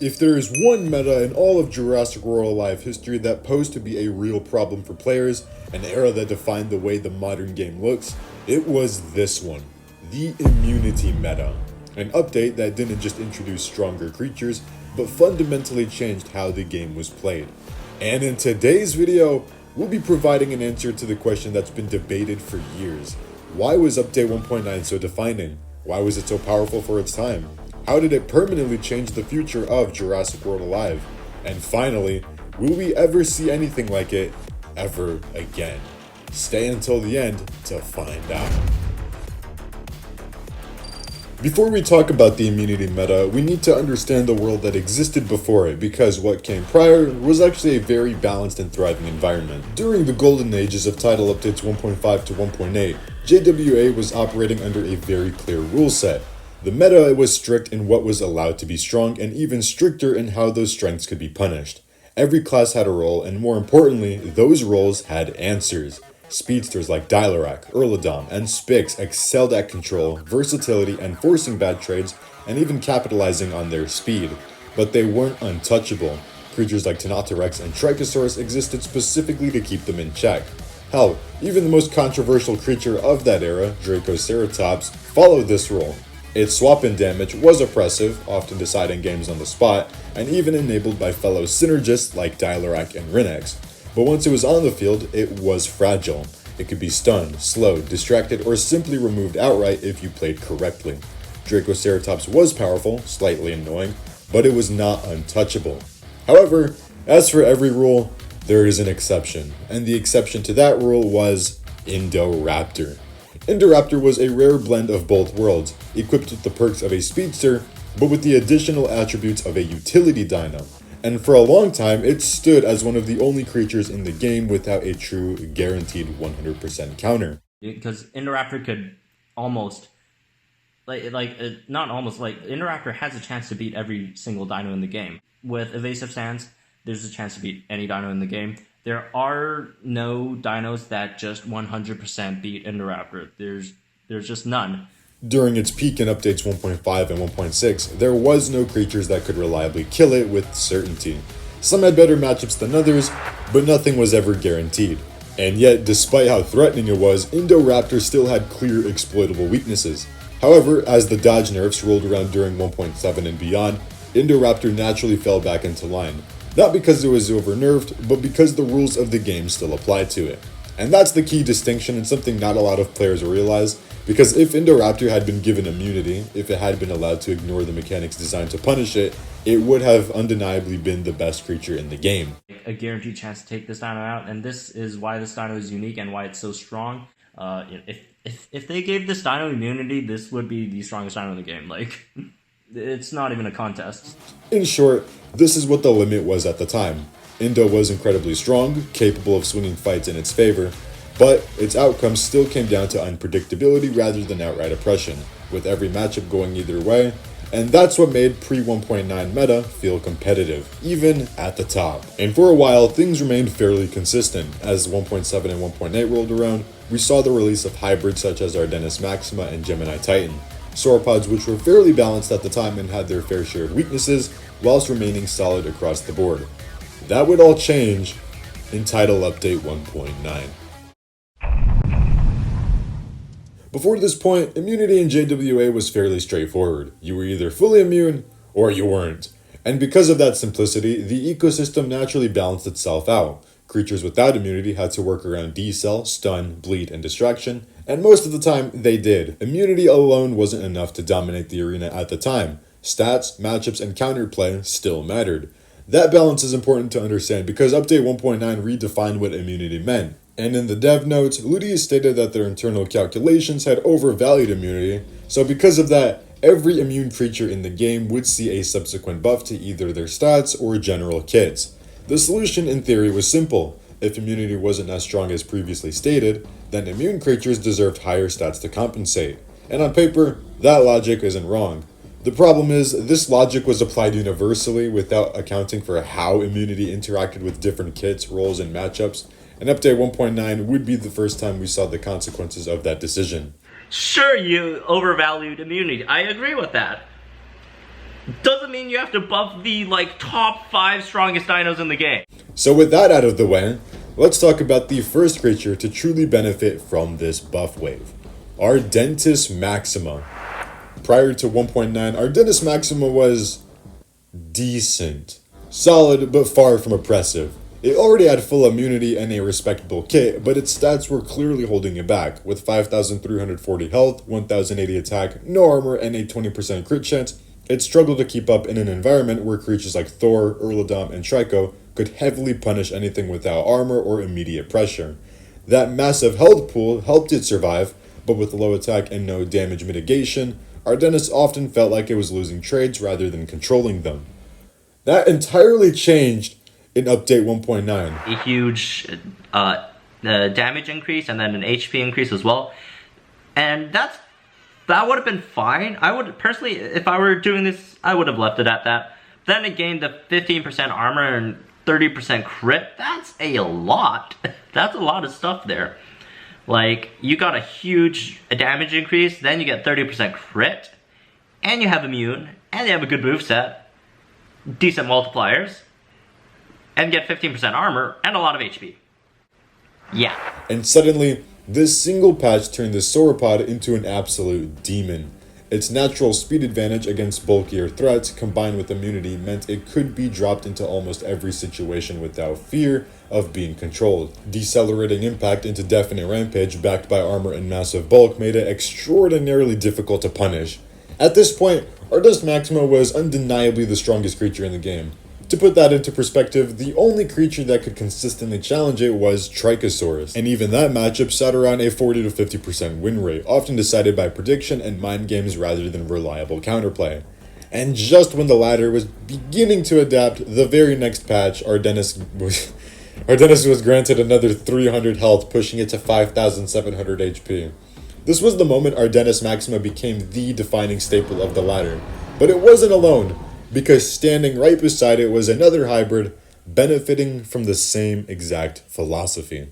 If there is one meta in all of Jurassic World Alive history that posed to be a real problem for players, an era that defined the way the modern game looks, it was this one, the immunity meta. An update that didn't just introduce stronger creatures, but fundamentally changed how the game was played. And in today's video, we'll be providing an answer to the question that's been debated for years. Why was update 1.9 so defining? Why was it so powerful for its time? How did it permanently change the future of Jurassic World Alive? And finally, will we ever see anything like it ever again? Stay until the end to find out. Before we talk about the immunity meta, we need to understand the world that existed before it, because what came prior was actually a very balanced and thriving environment. During the golden ages of title updates 1.5 to 1.8, JWA was operating under a very clear rule set. The meta was strict in what was allowed to be strong, and even stricter in how those strengths could be punished. Every class had a role, and more importantly, those roles had answers. Speedsters like Dilarak, Erladom, and Spix excelled at control, versatility, and forcing bad trades, and even capitalizing on their speed. But they weren't untouchable. Creatures like Tenotaurex and Triostronics existed specifically to keep them in check. Hell, even the most controversial creature of that era, Triostronics, followed this rule. Its swap-in damage was oppressive, often deciding games on the spot, and even enabled by fellow synergists like Dilarak and Rinnex. But once it was on the field, it was fragile. It could be stunned, slowed, distracted, or simply removed outright if you played correctly. Triostronics was powerful, slightly annoying, but it was not untouchable. However, as for every rule, there is an exception, and the exception to that rule was Indoraptor. Indoraptor was a rare blend of both worlds, equipped with the perks of a speedster, but with the additional attributes of a utility dino. And for a long time, it stood as one of the only creatures in the game without a true, guaranteed 100% counter. Because Indoraptor could almost, Indoraptor has a chance to beat every single dino in the game. With evasive stance, there's a chance to beat any dino in the game. There are no dinos that just 100% beat Indoraptor. There's just none. During its peak in updates 1.5 and 1.6, there was no creatures that could reliably kill it with certainty. Some had better matchups than others, but nothing was ever guaranteed. And yet, despite how threatening it was, Indoraptor still had clear exploitable weaknesses. However, as the dodge nerfs rolled around during 1.7 and beyond, Indoraptor naturally fell back into line. Not because it was over-nerfed, but because the rules of the game still applied to it. And that's the key distinction, and something not a lot of players realize, because if Indoraptor had been given immunity, if it had been allowed to ignore the mechanics designed to punish it, it would have undeniably been the best creature in the game. A guaranteed chance to take this dino out, and this is why this dino is unique and why it's so strong. If they gave this dino immunity, this would be the strongest dino in the game. It's not even a contest. In short, this is what the limit was at the time. Indo was incredibly strong, capable of swinging fights in its favor, but its outcomes still came down to unpredictability rather than outright oppression, with every matchup going either way, and that's what made pre-1.9 meta feel competitive, even at the top. And for a while, things remained fairly consistent. As 1.7 and 1.8 rolled around, we saw the release of hybrids such as Ardentismaxima and Gemini Titan, sauropods which were fairly balanced at the time and had their fair share of weaknesses, whilst remaining solid across the board. That would all change in Title Update 1.9. Before this point, immunity in JWA was fairly straightforward. You were either fully immune, or you weren't. And because of that simplicity, the ecosystem naturally balanced itself out. Creatures without immunity had to work around decel, stun, bleed, and distraction, and most of the time, they did. Immunity alone wasn't enough to dominate the arena at the time. Stats, matchups, and counterplay still mattered. That balance is important to understand because Update 1.9 redefined what immunity meant. And in the dev notes, Ludius stated that their internal calculations had overvalued immunity, so because of that, every immune creature in the game would see a subsequent buff to either their stats or general kits. The solution in theory was simple. If immunity wasn't as strong as previously stated, then immune creatures deserved higher stats to compensate. And on paper, that logic isn't wrong. The problem is, this logic was applied universally without accounting for how immunity interacted with different kits, roles, and matchups, and Update 1.9 would be the first time we saw the consequences of that decision. Sure, you overvalued immunity. I agree with that. doesn't mean you have to buff the, like, top 5 strongest dinos in the game. So with that out of the way, let's talk about the first creature to truly benefit from this buff wave. Ardentismaxima. Prior to 1.9, Ardentismaxima was decent. Solid, but far from oppressive. It already had full immunity and a respectable kit, but its stats were clearly holding it back, with 5,340 health, 1,080 attack, no armor, and a 20% crit chance. It struggled to keep up in an environment where creatures like Thor, Urladom, and Trico could heavily punish anything without armor or immediate pressure. That massive health pool helped it survive, but with low attack and no damage mitigation, Ardentis often felt like it was losing trades rather than controlling them. That entirely changed in update 1.9. A huge damage increase and then an HP increase as well. And that would have been fine. I would personally, if I were doing this, I would have left it at that. Then it gained the 15% armor and 30% crit. That's a lot. That's a lot of stuff there. Like, you got a huge damage increase, then you get 30% crit, and you have immune, and you have a good moveset, decent multipliers, and get 15% armor and a lot of HP. Yeah. And suddenly, this single patch turned the sauropod into an absolute demon. Its natural speed advantage against bulkier threats combined with immunity meant it could be dropped into almost every situation without fear of being controlled. Decelerating impact into definite rampage backed by armor and massive bulk made it extraordinarily difficult to punish. At this point, Ardentismaxima was undeniably the strongest creature in the game. To put that into perspective, the only creature that could consistently challenge it was Tricosaurus, and even that matchup sat around a 40 to 50% win rate, often decided by prediction and mind games rather than reliable counterplay. And just when the latter was beginning to adapt, the very next patch, Ardentis was granted another 300 health, pushing it to 5,700 HP. This was the moment Ardentismaxima became the defining staple of the latter, but it wasn't alone, because standing right beside it was another hybrid benefiting from the same exact philosophy.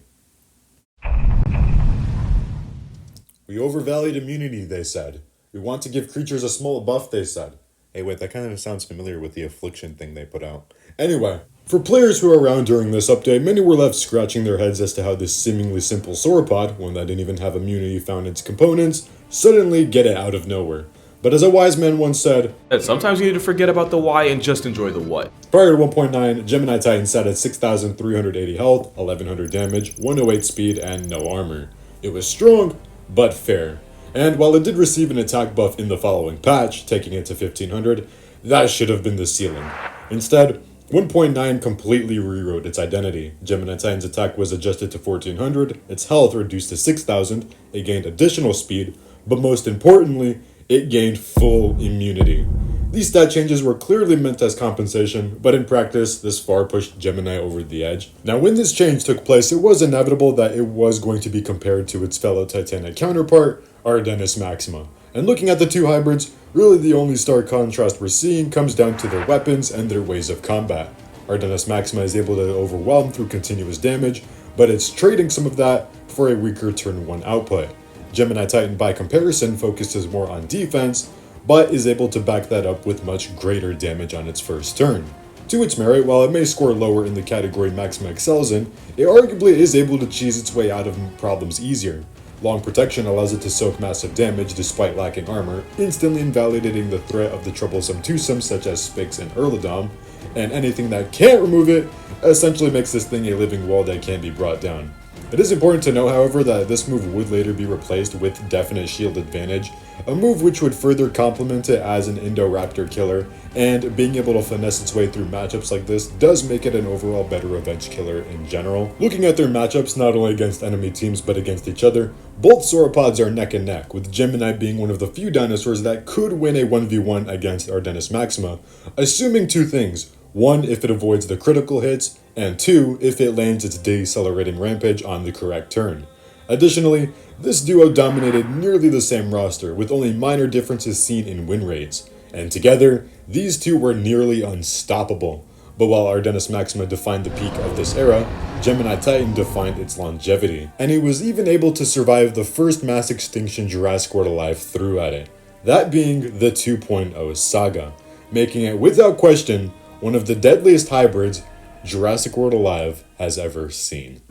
We overvalued immunity, they said. We want to give creatures a small buff, they said. Hey, wait, that kind of sounds familiar with the affliction thing they put out. Anyway, for players who were around during this update, many were left scratching their heads as to how this seemingly simple sauropod, one that didn't even have immunity found in its components, suddenly get it out of nowhere. But as a wise man once said, sometimes you need to forget about the why and just enjoy the what. Prior to 1.9, Gemini Titan sat at 6,380 health, 1,100 damage, 108 speed, and no armor. It was strong, but fair. And while it did receive an attack buff in the following patch, taking it to 1,500, that should have been the ceiling. Instead, 1.9 completely rewrote its identity. Gemini Titan's attack was adjusted to 1,400, its health reduced to 6,000, it gained additional speed, but most importantly, it gained full immunity. These stat changes were clearly meant as compensation, but in practice, this far pushed Gemini over the edge. Now, when this change took place, it was inevitable that it was going to be compared to its fellow Titanic counterpart, Ardentismaxima. And looking at the two hybrids, really the only stark contrast we're seeing comes down to their weapons and their ways of combat. Ardentismaxima is able to overwhelm through continuous damage, but it's trading some of that for a weaker turn 1 output. Gemini Titan, by comparison, focuses more on defense, but is able to back that up with much greater damage on its first turn. To its merit, while it may score lower in the category Maxima excels in, it arguably is able to cheese its way out of problems easier. Long protection allows it to soak massive damage despite lacking armor, instantly invalidating the threat of the troublesome twosomes such as Spix and Urladom, and anything that can't remove it essentially makes this thing a living wall that can be brought down. It is important to know, however, that this move would later be replaced with Definite Shield Advantage, a move which would further complement it as an Indoraptor killer, and being able to finesse its way through matchups like this does make it an overall better revenge killer in general. Looking at their matchups not only against enemy teams but against each other, both sauropods are neck and neck, with Gemini being one of the few dinosaurs that could win a 1v1 against Ardentismaxima, assuming two things. One, if it avoids the critical hits, and two, if it lands its decelerating rampage on the correct turn. Additionally, this duo dominated nearly the same roster, with only minor differences seen in win rates. And together, these two were nearly unstoppable. But while Ardentismaxima defined the peak of this era, Gemini Titan defined its longevity. And it was even able to survive the first mass extinction Jurassic World Alive threw at it. That being the 2.0 saga. making it without question one of the deadliest hybrids Jurassic World Alive has ever seen.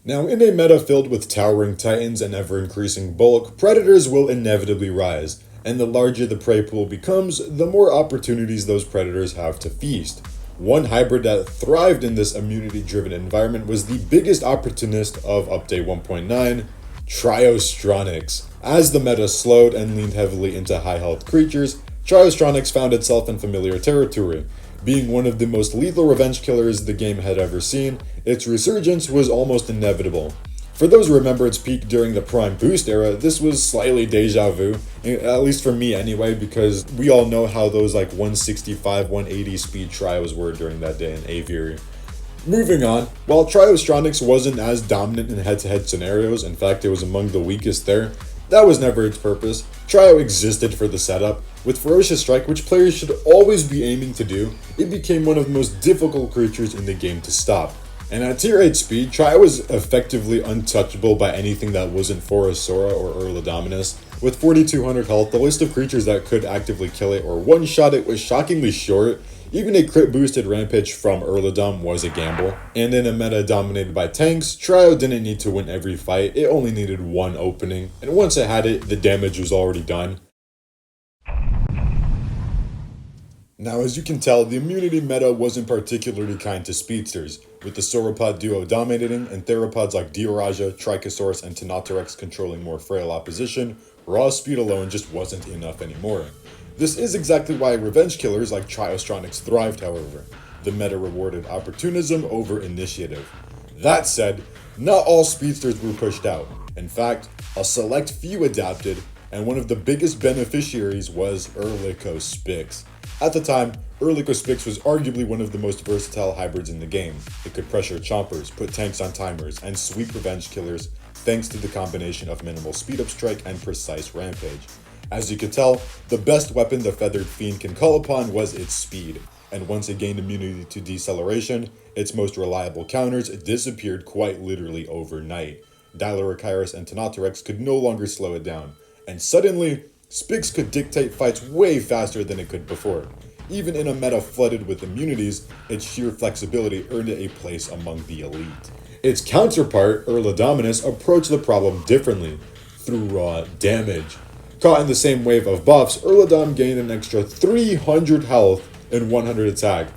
Now, in a meta filled with towering titans and ever-increasing bulk, predators will inevitably rise, and the larger the prey pool becomes, the more opportunities those predators have to feast. One hybrid that thrived in this immunity-driven environment was the biggest opportunist of Update 1.9, Triostronics. As the meta slowed and leaned heavily into high-health creatures, Triostronics found itself in familiar territory. Being one of the most lethal revenge killers the game had ever seen, its resurgence was almost inevitable. For those who remember its peak during the Prime Boost era, this was slightly deja vu, at least for me anyway, because we all know how those like 165, 180 speed trios were during that day in Aviary. Moving on, while Triostronics wasn't as dominant in head-to-head scenarios, in fact it was among the weakest there, that was never its purpose. Trio existed for the setup. With Ferocious Strike, which players should always be aiming to do, it became one of the most difficult creatures in the game to stop. And at tier 8 speed, Trio was effectively untouchable by anything that wasn't Forosora or Ardentismaxima. With 4200 health, the list of creatures that could actively kill it or one-shot it was shockingly short. Even a crit boosted rampage from Ardentismaxima was a gamble. And in a meta dominated by tanks, Trio didn't need to win every fight, it only needed one opening. And once it had it, the damage was already done. Now, as you can tell, the immunity meta wasn't particularly kind to speedsters, with the sauropod duo dominating and theropods like Dioraja, Trichosaurus, and Tenotrex controlling more frail opposition. Raw speed alone just wasn't enough anymore. This is exactly why revenge killers like Triostronics thrived, however. The meta rewarded opportunism over initiative. That said, not all speedsters were pushed out. In fact, a select few adapted, and one of the biggest beneficiaries was Erlikospix. At the time, Erlikospix was arguably one of the most versatile hybrids in the game. It could pressure chompers, put tanks on timers, and sweep revenge killers thanks to the combination of minimal speed-up strike and precise rampage. As you could tell, the best weapon the Feathered Fiend can call upon was its speed, and once it gained immunity to deceleration, its most reliable counters disappeared quite literally overnight. Dilorachirus and Tenotrex could no longer slow it down, and suddenly, Spix could dictate fights way faster than it could before. Even in a meta flooded with immunities, its sheer flexibility earned it a place among the elite. Its counterpart, Ardentismaxima, approached the problem differently, through raw damage. Caught in the same wave of buffs, Ardentismaxima gained an extra 300 health and 100 attack.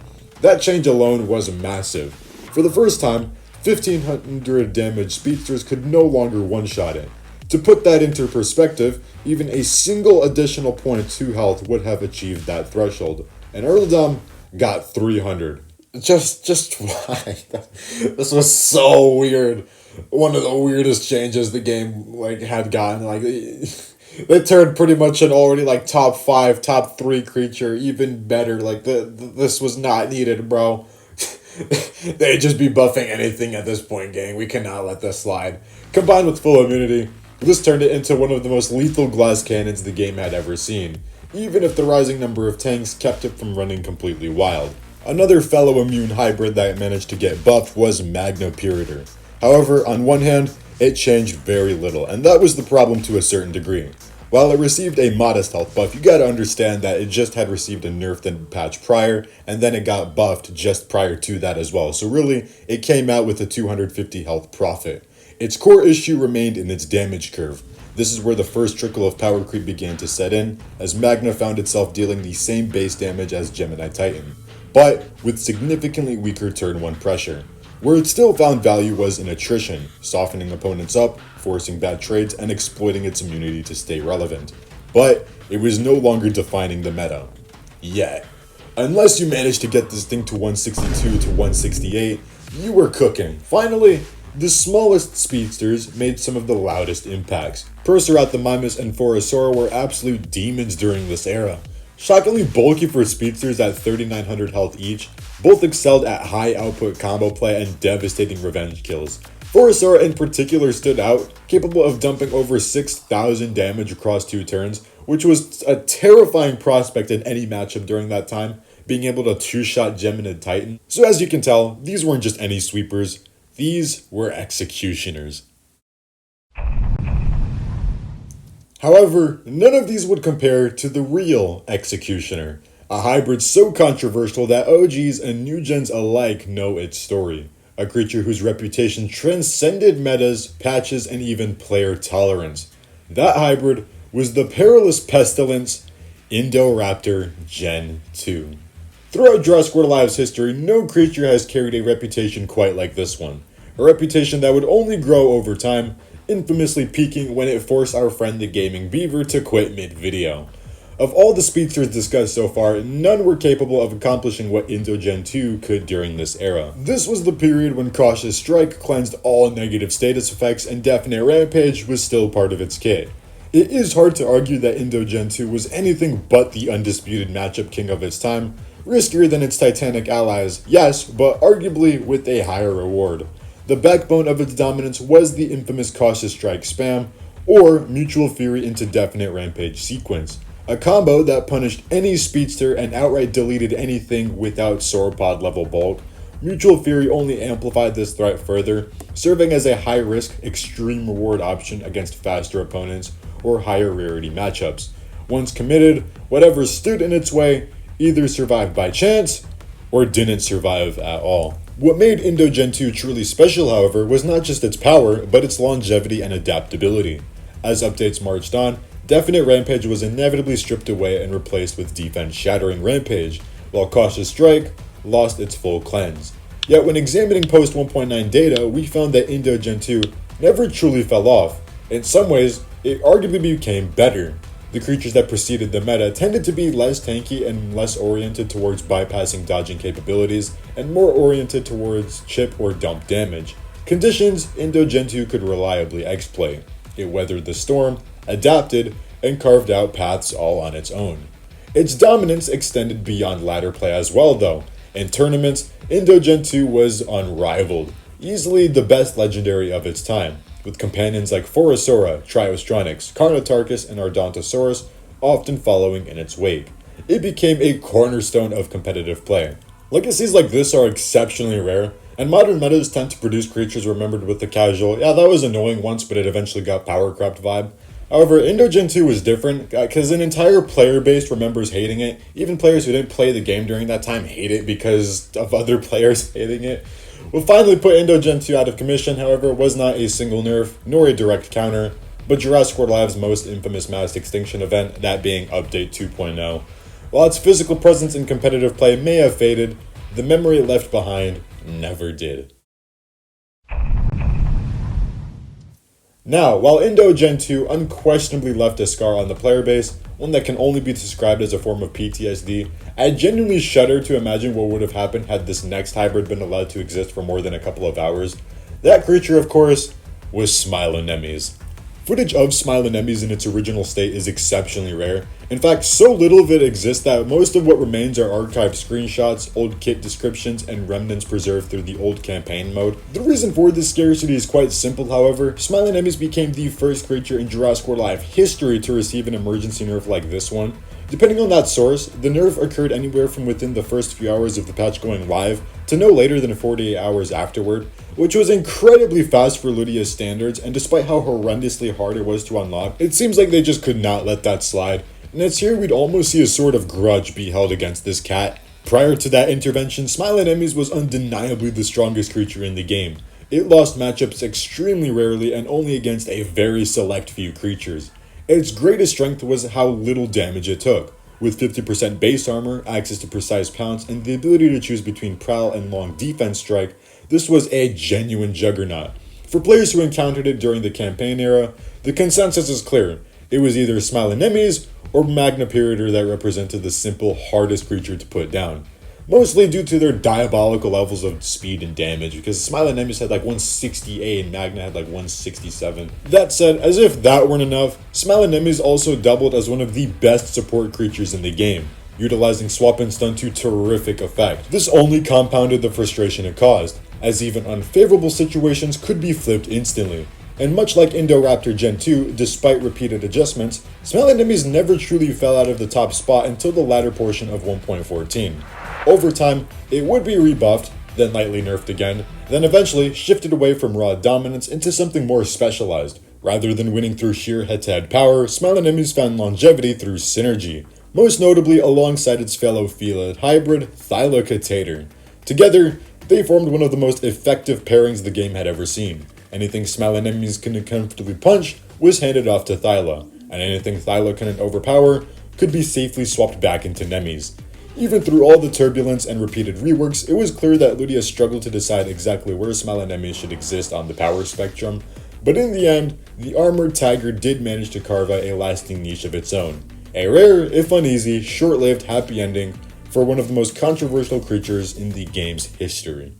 That change alone was massive. For the first time, 1500 damage speedsters could no longer one-shot it. To put that into perspective, even a single additional point to health would have achieved that threshold, and Ardentismaxima got 300. Just why? This was so weird. One of the weirdest changes the game had gotten. They turned pretty much an already top 5, top 3 creature even better. This was not needed, bro. They'd just be buffing anything at this point, gang. We cannot let this slide. Combined with full immunity, this turned it into one of the most lethal glass cannons the game had ever seen, even if the rising number of tanks kept it from running completely wild. Another fellow immune hybrid that managed to get buffed was Magnopurator. However, on one hand, it changed very little, and that was the problem to a certain degree. While it received a modest health buff, you gotta understand that it just had received a nerfed patch prior, and then it got buffed just prior to that as well, so really, it came out with a 250 health profit. Its core issue remained in its damage curve. This is where the first trickle of power creep began to set in, as Magna found itself dealing the same base damage as Gemini Titan, but with significantly weaker turn 1 pressure. Where it still found value was in attrition, softening opponents up, forcing bad trades, and exploiting its immunity to stay relevant. But it was no longer defining the meta. Yet. Unless you managed to get this thing to 162 to 168, you were cooking. Finally, the smallest speedsters made some of the loudest impacts. Ardentismaxima and Forosora were absolute demons during this era. Shockingly bulky for speedsters at 3900 health each, both excelled at high output combo play and devastating revenge kills. Forosora in particular stood out, capable of dumping over 6,000 damage across 2 turns, which was a terrifying prospect in any matchup during that time, being able to 2-shot Gemini Titan. So as you can tell, these weren't just any sweepers, these were executioners. However, none of these would compare to the real Executioner, a hybrid so controversial that OGs and new gens alike know its story. A creature whose reputation transcended metas, patches, and even player tolerance. That hybrid was the perilous pestilence Indoraptor Gen 2. Throughout Jurassic World Alive's history, no creature has carried a reputation quite like this one. A reputation that would only grow over time, infamously peaking when it forced our friend the Gaming Beaver to quit mid-video. Of all the speedsters discussed so far, none were capable of accomplishing what Indo Gen 2 could during this era. This was the period when Cautious Strike cleansed all negative status effects and Definite Rampage was still part of its kit. It is hard to argue that Indo Gen 2 was anything but the undisputed matchup king of its time, riskier than its Titanic allies, yes, but arguably with a higher reward. The backbone of its dominance was the infamous Cautious Strike spam, or Mutual Fury into Definite Rampage sequence. A combo that punished any speedster and outright deleted anything without sauropod level bulk. Mutual Fury only amplified this threat further, serving as a high-risk, extreme reward option against faster opponents or higher rarity matchups. Once committed, whatever stood in its way either survived by chance or didn't survive at all. What made Indo Gen 2 truly special, however, was not just its power, but its longevity and adaptability. As updates marched on, Definite Rampage was inevitably stripped away and replaced with defense-shattering Rampage, while Cautious Strike lost its full cleanse. Yet when examining post 1.9 data, we found that Indo Gen 2 never truly fell off. In some ways, it arguably became better. The creatures that preceded the meta tended to be less tanky and less oriented towards bypassing dodging capabilities, and more oriented towards chip or dump damage. Conditions Indo Gen 2 could reliably exploit. It weathered the storm, adapted, and carved out paths all on its own. Its dominance extended beyond ladder play as well though. In tournaments, Indo Gen 2 was unrivaled, easily the best legendary of its time, with companions like Phorosora, Triostronics, Carnotaurus, and Ardentismaxima often following in its wake. It became a cornerstone of competitive play. Legacies like this are exceptionally rare, and modern metas tend to produce creatures remembered with the casual, yeah that was annoying once but it eventually got power crept vibe. However, Indo Gen 2 was different, because an entire player base remembers hating it. Even players who didn't play the game during that time hate it because of other players hating it. What finally put Indo Gen 2 out of commission, however, was not a single nerf, nor a direct counter, but Jurassic World Alive's most infamous mass extinction event, that being Update 2.0. While its physical presence in competitive play may have faded, the memory it left behind never did. Now, while Indo Gen 2 unquestionably left a scar on the player base, one that can only be described as a form of PTSD, I genuinely shudder to imagine what would have happened had this next hybrid been allowed to exist for more than a couple of hours. That creature, of course, was Smilonemys. Footage of Smilonemys in its original state is exceptionally rare. In fact, so little of it exists that most of what remains are archived screenshots, old kit descriptions, and remnants preserved through the old campaign mode. The reason for this scarcity is quite simple, however. Smilonemys became the first creature in Jurassic World Alive history to receive an emergency nerf like this one. Depending on that source, the nerf occurred anywhere from within the first few hours of the patch going live to no later than 48 hours afterward, which was incredibly fast for Ludia's standards, and despite how horrendously hard it was to unlock, it seems like they just could not let that slide. And it's here we'd almost see a sort of grudge be held against this cat. Prior to that intervention, Smilonemys was undeniably the strongest creature in the game. It lost matchups extremely rarely and only against a very select few creatures. Its greatest strength was how little damage it took. With 50% base armor, access to precise pounce, and the ability to choose between prowl and long defense strike, this was a genuine juggernaut. For players who encountered it during the campaign era, the consensus is clear. It was either Smilonemys or Magnapirator that represented the simple, hardest creature to put down. Mostly due to their diabolical levels of speed and damage, because Smilonemys had like 168 and Magna had like 167. That said, as if that weren't enough, Smilonemys also doubled as one of the best support creatures in the game, utilizing swap and stun to terrific effect. This only compounded the frustration it caused, as even unfavorable situations could be flipped instantly. And much like Indoraptor Gen 2, despite repeated adjustments, Smilonemys never truly fell out of the top spot until the latter portion of 1.14. Over time, it would be rebuffed, then lightly nerfed again, then eventually shifted away from raw dominance into something more specialized, Rather than winning through sheer head-to-head power, Smilonemys found longevity through synergy, most notably alongside its fellow felid hybrid, Thylacotator. Together, they formed one of the most effective pairings the game had ever seen. Anything Smilonemys couldn't comfortably punch was handed off to Thyla, and anything Thyla couldn't overpower could be safely swapped back into Nemys. Even through all the turbulence and repeated reworks, it was clear that Ludia struggled to decide exactly where Smilonemys should exist on the power spectrum, but in the end, the armored tiger did manage to carve out a lasting niche of its own. A rare, if uneasy, short-lived happy ending for one of the most controversial creatures in the game's history.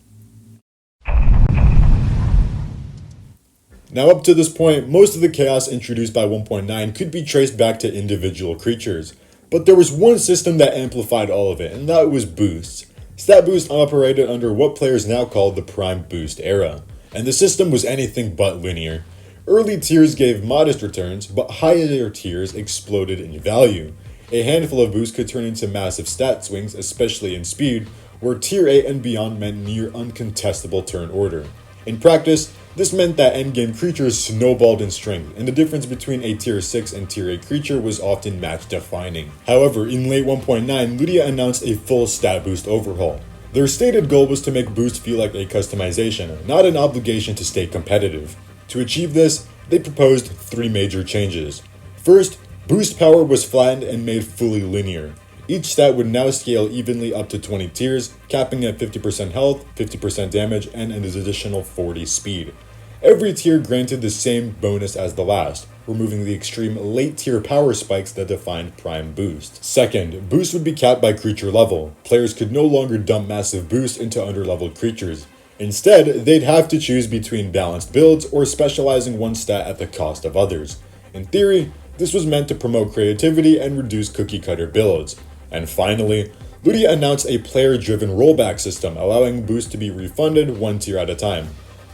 Now up to this point, most of the chaos introduced by 1.9 could be traced back to individual creatures. But there was one system that amplified all of it, and that was boosts. Stat boost operated under what players now call the Prime Boost era, and the system was anything but linear. Early tiers gave modest returns, but higher tiers exploded in value. A handful of boosts could turn into massive stat swings, especially in speed, where tier 8 and beyond meant near uncontestable turn order. In practice, this meant that endgame creatures snowballed in strength, and the difference between a tier 6 and tier 8 creature was often match defining. However, in late 1.9, Ludia announced a full stat boost overhaul. Their stated goal was to make boost feel like a customization, not an obligation to stay competitive. To achieve this, they proposed 3 major changes. First, boost power was flattened and made fully linear. Each stat would now scale evenly up to 20 tiers, capping at 50% health, 50% damage, and an additional 40 speed. Every tier granted the same bonus as the last, removing the extreme late tier power spikes that defined Prime Boost. Second, boost would be capped by creature level. Players could no longer dump massive boost into underleveled creatures. Instead, they'd have to choose between balanced builds or specializing one stat at the cost of others. In theory, this was meant to promote creativity and reduce cookie-cutter builds. And finally, Ludia announced a player-driven rollback system, allowing boost to be refunded one tier at a time,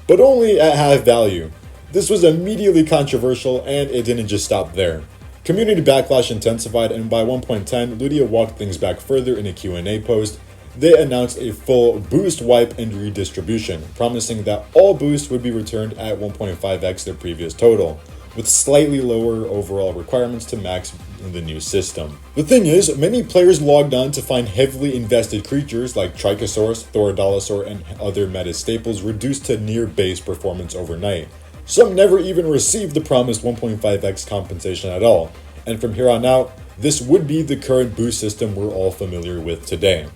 but only at half value. This was immediately controversial, and it didn't just stop there. Community backlash intensified, and by 1.10, Ludia walked things back further in a Q&A post. They announced a full boost wipe and redistribution, promising that all boosts would be returned at 1.5x their previous total, with slightly lower overall requirements to max in the new system. The thing is, many players logged on to find heavily invested creatures like Trichosaurus, Thorodolosaur, and other meta staples reduced to near base performance overnight. Some never even received the promised 1.5x compensation at all, and from here on out, this would be the current boost system we're all familiar with today.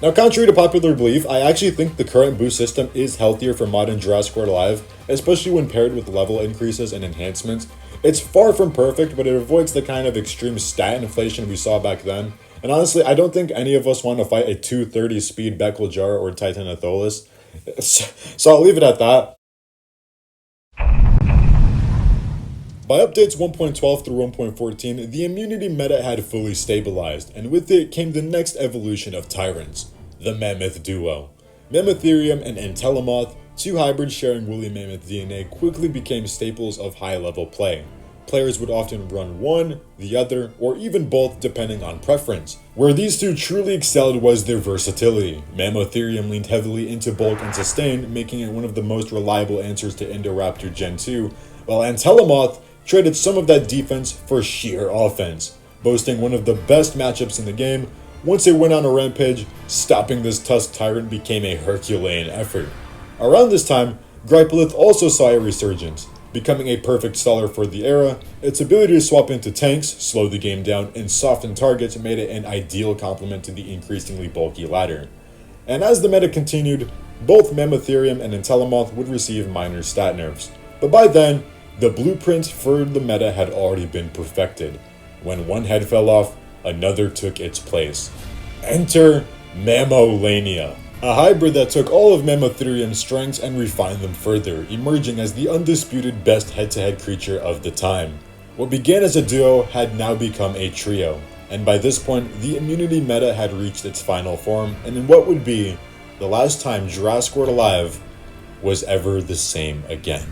Now, contrary to popular belief, I actually think the current boost system is healthier for modern Jurassic World Alive, especially when paired with level increases and enhancements. It's far from perfect, but it avoids the kind of extreme stat inflation we saw back then. And honestly, I don't think any of us want to fight a 230 speed Bekeljar or Titanotholus. So I'll leave it at that. By updates 1.12 through 1.14, the immunity meta had fully stabilized, and with it came the next evolution of tyrants, the Mammoth duo. Mammotherium and Entelemoth, two hybrids sharing woolly mammoth DNA, quickly became staples of high-level play. Players would often run one, the other, or even both depending on preference. Where these two truly excelled was their versatility. Mammotherium leaned heavily into bulk and sustain, making it one of the most reliable answers to Indoraptor Gen 2, while Entelemoth traded some of that defense for sheer offense, boasting one of the best matchups in the game. Once it went on a rampage, stopping this tusk tyrant became a Herculean effort. Around this time, Gripelith also saw a resurgence, becoming a perfect staller for the era. Its ability to swap into tanks, slow the game down, and soften targets made it an ideal complement to the increasingly bulky ladder. And as the meta continued, both Mammotherium and Entelemoth would receive minor stat nerfs, but by then, the blueprint for the meta had already been perfected. When one head fell off, another took its place. Enter Mammolania, a hybrid that took all of Mammotherium's strengths and refined them further, emerging as the undisputed best head-to-head creature of the time. What began as a duo had now become a trio, and by this point, the immunity meta had reached its final form, and in what would be the last time Jurassic World Alive was ever the same again.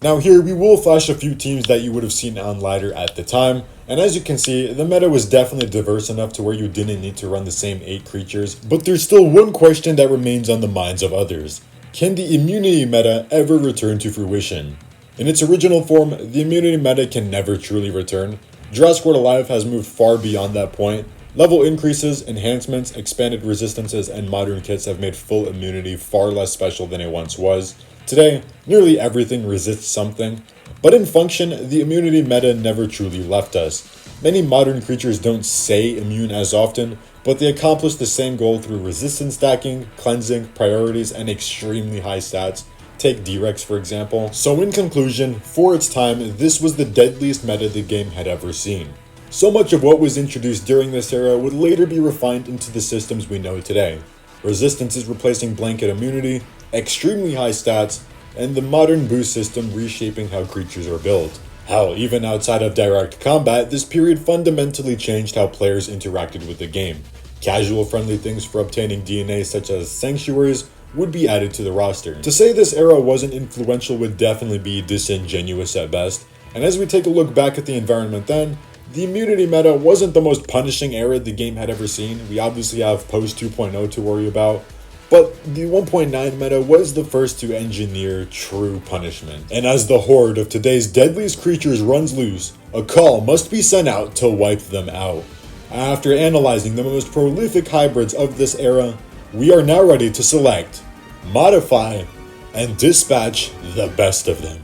Now here we will flash a few teams that you would have seen on ladder at the time, and as you can see, the meta was definitely diverse enough to where you didn't need to run the same 8 creatures, but there's still one question that remains on the minds of others. Can the immunity meta ever return to fruition? In its original form, the immunity meta can never truly return. Jurassic World Alive has moved far beyond that point. Level increases, enhancements, expanded resistances, and modern kits have made full immunity far less special than it once was. Today, nearly everything resists something, but in function, the immunity meta never truly left us. Many modern creatures don't say immune as often, but they accomplish the same goal through resistance stacking, cleansing, priorities, and extremely high stats. Take D-Rex for example. So in conclusion, for its time, this was the deadliest meta the game had ever seen. So much of what was introduced during this era would later be refined into the systems we know today. Resistance is replacing blanket immunity, extremely high stats, and the modern boost system reshaping how creatures are built. Hell, even outside of direct combat, this period fundamentally changed how players interacted with the game. Casual friendly things for obtaining DNA such as sanctuaries would be added to the roster. To say this era wasn't influential would definitely be disingenuous at best, and as we take a look back at the environment then, the immunity meta wasn't the most punishing era the game had ever seen. We obviously have post 2.0 to worry about, but the 1.9 meta was the first to engineer true punishment. And as the horde of today's deadliest creatures runs loose, a call must be sent out to wipe them out. After analyzing the most prolific hybrids of this era, we are now ready to select, modify, and dispatch the best of them.